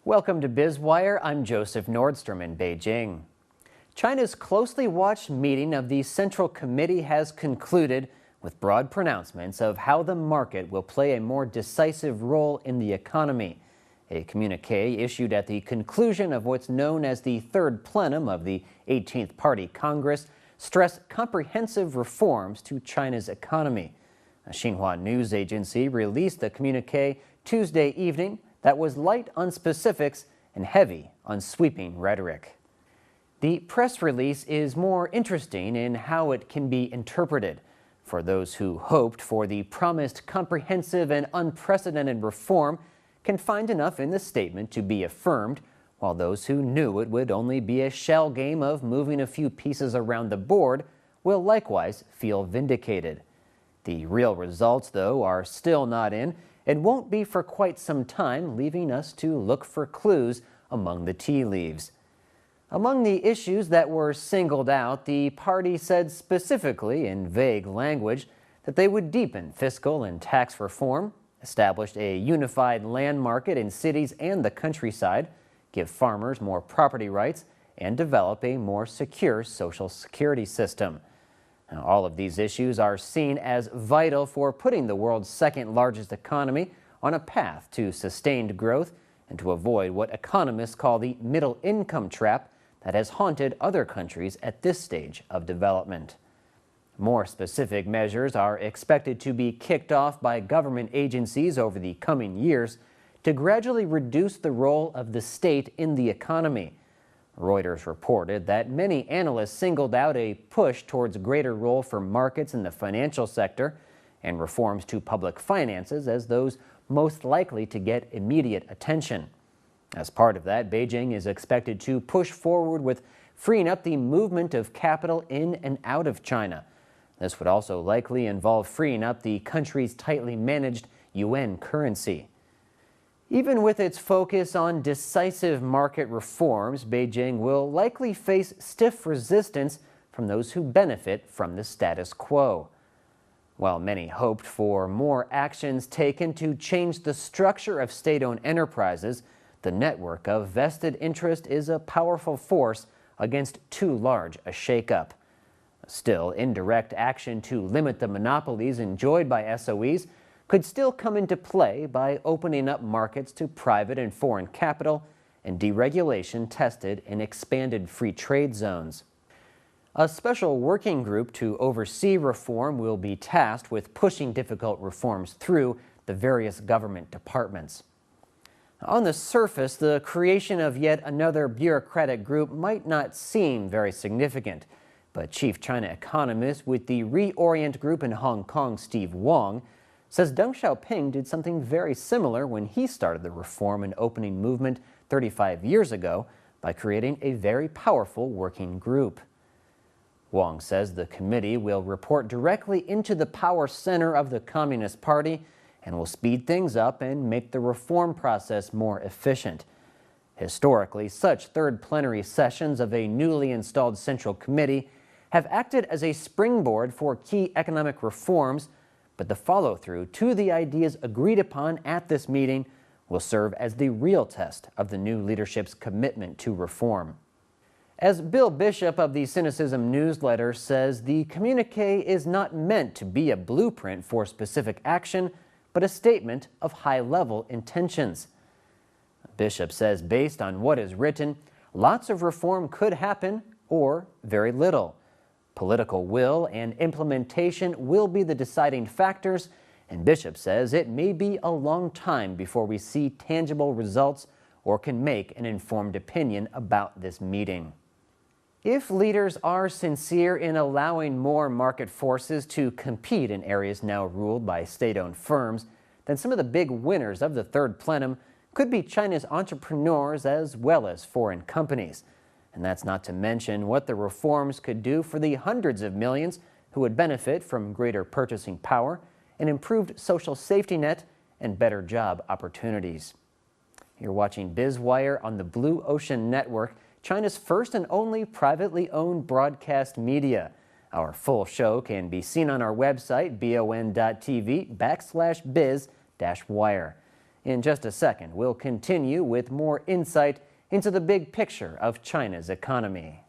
Welcome to Biz Wire. I'm Joseph Nordstrom in Beijing. China's closely watched meeting of the Central Committee has concluded with broad pronouncements of how the market will play a more decisive role in the economy. A communiqué issued at the conclusion of what's known as the third plenum of the 18th Party Congress stressed comprehensive reforms to China's economy. A Xinhua news agency released the communiqué Tuesday evening that was light on specifics and heavy on sweeping rhetoric. The press release is more interesting in how it can be interpreted. For those who hoped for the promised comprehensive and unprecedented reform can find enough in the statement to be affirmed, while those who knew it would only be a shell game of moving a few pieces around the board will likewise feel vindicated. The real results, though, are still not in and won't be for quite some time, leaving us to look for clues among the tea leaves. Among the issues that were singled out, the party said specifically in vague language that they would deepen fiscal and tax reform, establish a unified land market in cities and the countryside, give farmers more property rights, and develop a more secure social security system. Now, all of these issues are seen as vital for putting the world's second largest economy on a path to sustained growth and to avoid what economists call the middle income trap that has haunted other countries at this stage of development. More specific measures are expected to be kicked off by government agencies over the coming years to gradually reduce the role of the state in the economy. Reuters reported that many analysts singled out a push towards a greater role for markets in the financial sector and reforms to public finances as those most likely to get immediate attention. As part of that, Beijing is expected to push forward with freeing up the movement of capital in and out of China. This would also likely involve freeing up the country's tightly managed yuan currency. Even with its focus on decisive market reforms, Beijing will likely face stiff resistance from those who benefit from the status quo. While many hoped for more actions taken to change the structure of state-owned enterprises, the network of vested interest is a powerful force against too large a shakeup. Still, indirect action to limit the monopolies enjoyed by SOEs could still come into play by opening up markets to private and foreign capital and deregulation tested in expanded free trade zones. A special working group to oversee reform will be tasked with pushing difficult reforms through the various government departments. On the surface, the creation of yet another bureaucratic group might not seem very significant, but chief China economist with the Reorient Group in Hong Kong, Steve Wong, says Deng Xiaoping did something very similar when he started the reform and opening movement 35 years ago by creating a very powerful working group. Wong says the committee will report directly into the power center of the Communist Party and will speed things up and make the reform process more efficient. Historically, such third plenary sessions of a newly installed Central Committee have acted as a springboard for key economic reforms, but the follow-through to the ideas agreed upon at this meeting will serve as the real test of the new leadership's commitment to reform. As Bill Bishop of the Cynicism newsletter says, the communiqué is not meant to be a blueprint for specific action, but a statement of high-level intentions. Bishop says based on what is written, lots of reform could happen or very little. Political will and implementation will be the deciding factors, and Bishop says it may be a long time before we see tangible results or can make an informed opinion about this meeting. If leaders are sincere in allowing more market forces to compete in areas now ruled by state-owned firms, then some of the big winners of the third plenum could be China's entrepreneurs as well as foreign companies. And that's not to mention what the reforms could do for the hundreds of millions who would benefit from greater purchasing power, an improved social safety net, and better job opportunities. You're watching Biz Wire on the Blue Ocean Network, China's first and only privately owned broadcast media. Our full show can be seen on our website, BONTV/biz-wire. In just a second, we'll continue with more insight into the big picture of China's economy.